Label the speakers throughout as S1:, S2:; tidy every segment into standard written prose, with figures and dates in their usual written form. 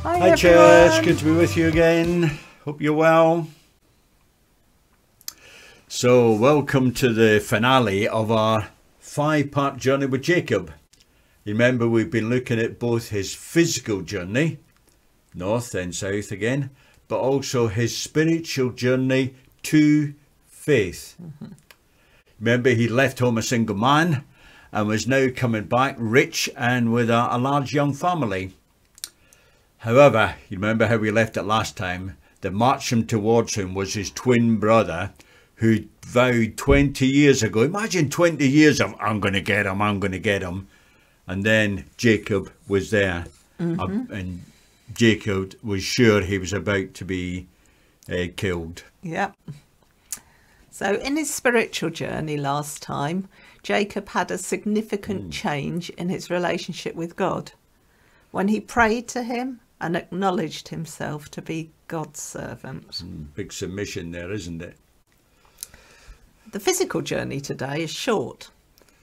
S1: Hi church, good to be with you again. Hope you're well. So welcome to the finale of our 5-part journey with Jacob. Remember, we've been looking at both his physical journey, north and south again, but also his spiritual journey to faith. Remember, he left home a single man and was now coming back rich and with a large young family. However, you remember how we left it last time? The marching towards him was his twin brother, who vowed 20 years ago, imagine 20 years of, I'm going to get him, I'm going to get him. And then Jacob was there, and Jacob was sure he was about to be killed.
S2: Yeah. So in his spiritual journey last time, Jacob had a significant change in his relationship with God when he prayed to him and acknowledged himself to be God's servant.
S1: Big submission there, isn't it?
S2: The physical journey today is short,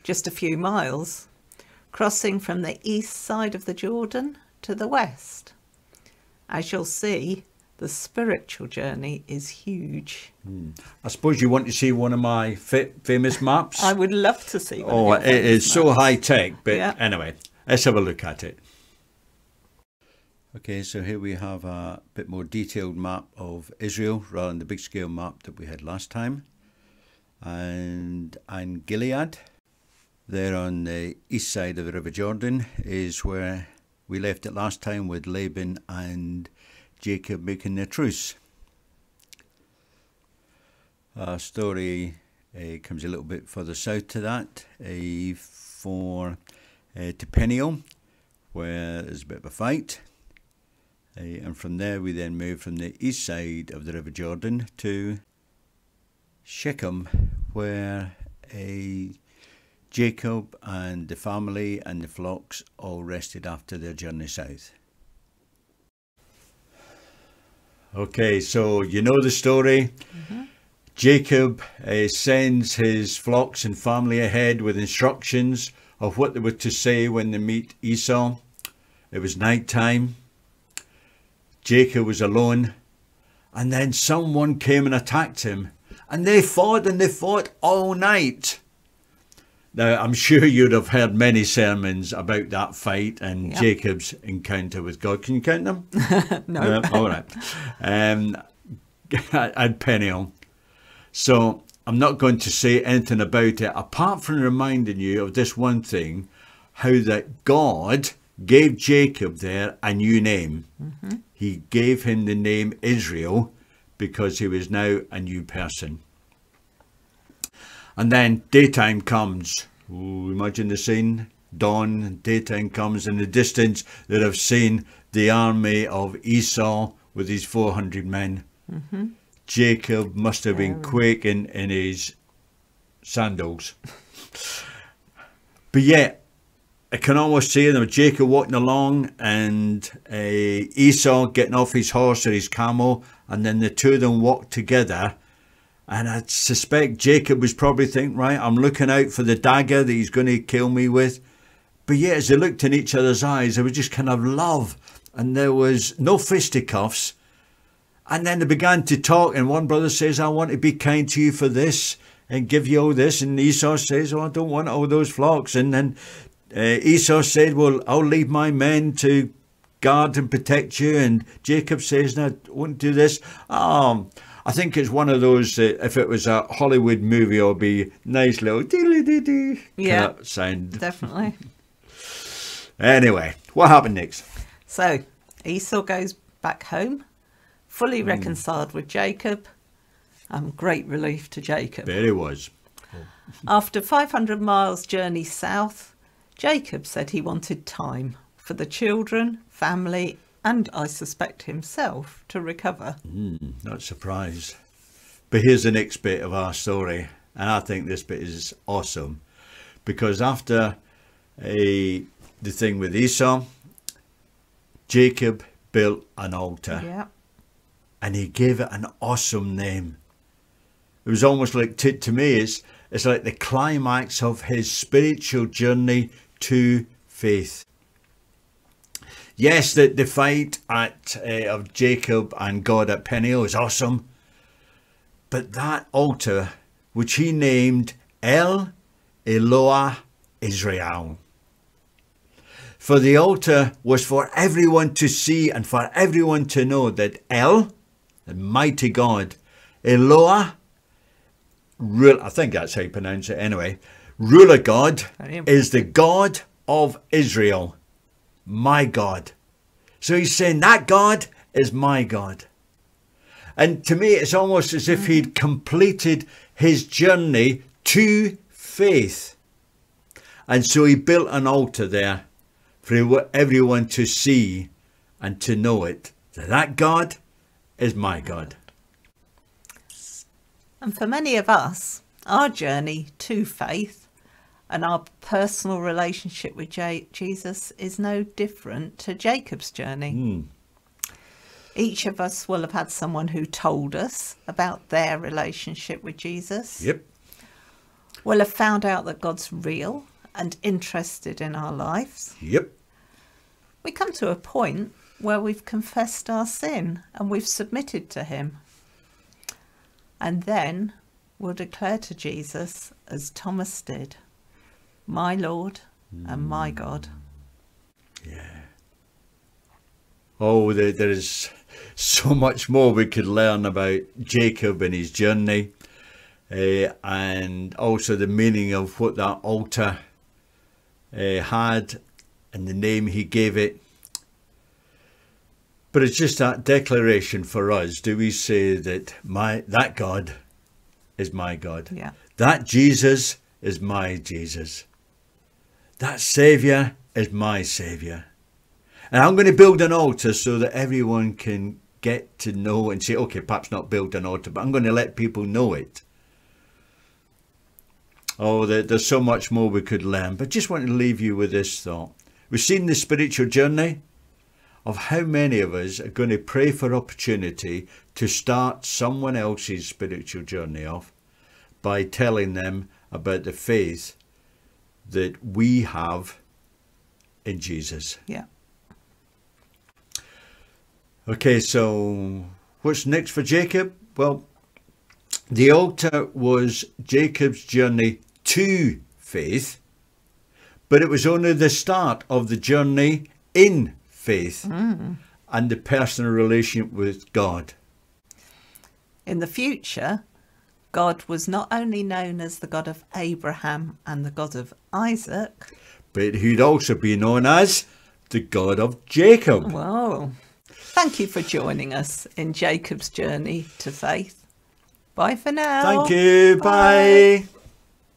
S2: just a few miles, crossing from the east side of the Jordan to the west. As you'll see, the spiritual journey is huge.
S1: I suppose you want to see one of my famous maps?
S2: I would love to see one.
S1: Oh,
S2: of your
S1: it is
S2: maps.
S1: so high tech, but
S2: Yeah.
S1: anyway, let's have a look at it. Okay, so here we have a bit more detailed map of Israel rather than the big scale map that we had last time. And Gilead, there on the east side of the River Jordan, is where we left it last time with Laban and Jacob making their truce. Our story comes a little bit further south to that, to Peniel, where there's a bit of a fight. And from there we then move from the east side of the River Jordan to Shechem, where Jacob and the family and the flocks all rested after their journey south. Okay, so you know the story. Jacob sends his flocks and family ahead with instructions of what they were to say when they meet Esau. It was night time. Jacob was alone, and then someone came and attacked him. And they fought all night. Now, I'm sure you'd have heard many sermons about that fight and Jacob's encounter with God. Can you count them?
S2: No.
S1: All right. At Peniel. So I'm not going to say anything about it, apart from reminding you of this one thing, how that God gave Jacob there a new name. He gave him the name Israel, because he was now a new person. And then daytime comes. Ooh, imagine the scene. Dawn, daytime comes. In the distance, they have seen the army of Esau with his 400 men. Jacob must have been quaking in his sandals. But yet, I can almost see them, Jacob walking along and Esau getting off his horse or his camel, and then the two of them walked together. And I suspect Jacob was probably thinking, right, I'm looking out for the dagger that he's going to kill me with. But yet, as they looked in each other's eyes, there was just kind of love, and there was no fisticuffs. And then they began to talk, and one brother says, I want to be kind to you for this and give you all this. And Esau says, oh, I don't want all those flocks. And then Esau said, well, I'll leave my men to guard and protect you. And Jacob says, no, I won't do this. I think it's one of those, if it was a Hollywood movie, it'll be nice little dee-dee-dee-dee kind of sound.
S2: Definitely.
S1: Anyway, what happened next?
S2: So Esau goes back home, fully reconciled with Jacob. Great relief to Jacob.
S1: There it was.
S2: After 500 miles journey south, Jacob said he wanted time for the children, family, and I suspect himself to recover.
S1: Not surprised. But here's the next bit of our story, and I think this bit is awesome, because after the thing with Esau, Jacob built an altar, and he gave it an awesome name. It was almost like, to me, it's like the climax of his spiritual journey to faith. Yes, the fight of Jacob and God at Peniel is awesome. But that altar, which he named El Eloah Israel. For the altar was for everyone to see and for everyone to know that El, the mighty God, Eloah, I think that's how you pronounce it anyway, ruler God, is the God of Israel, my God. So he's saying that God is my God. And to me, it's almost as if he'd completed his journey to faith. And so he built an altar there for everyone to see and to know it. That God is my God.
S2: And for many of us, our journey to faith and our personal relationship with Jesus is no different to Jacob's journey. Each of us will have had someone who told us about their relationship with Jesus.
S1: Yep.
S2: We'll have found out that God's real and interested in our lives.
S1: Yep.
S2: We come to a point where we've confessed our sin and we've submitted to him. And then we'll declare to Jesus, as Thomas did, my Lord and my God.
S1: Yeah. Oh, there is so much more we could learn about Jacob and his journey, and also the meaning of what that altar had and the name he gave it. But it's just that declaration for us. Do we say that that God is my God?
S2: Yeah.
S1: That Jesus is my Jesus. That Saviour is my Saviour. And I'm going to build an altar so that everyone can get to know and say, okay, perhaps not build an altar, but I'm going to let people know it. Oh, there's so much more we could learn. But just want to leave you with this thought. We've seen the spiritual journey of how many of us are going to pray for opportunity to start someone else's spiritual journey off by telling them about the faith that we have in Jesus.
S2: Yeah.
S1: Okay, so what's next for Jacob? Well, the altar was Jacob's journey to faith, but it was only the start of the journey in faith and the personal relationship with God.
S2: In the future, God was not only known as the God of Abraham and the God of Isaac,
S1: but he'd also be known as the God of Jacob.
S2: Whoa. Thank you for joining us in Jacob's journey to faith. Bye for now.
S1: Thank you. Bye.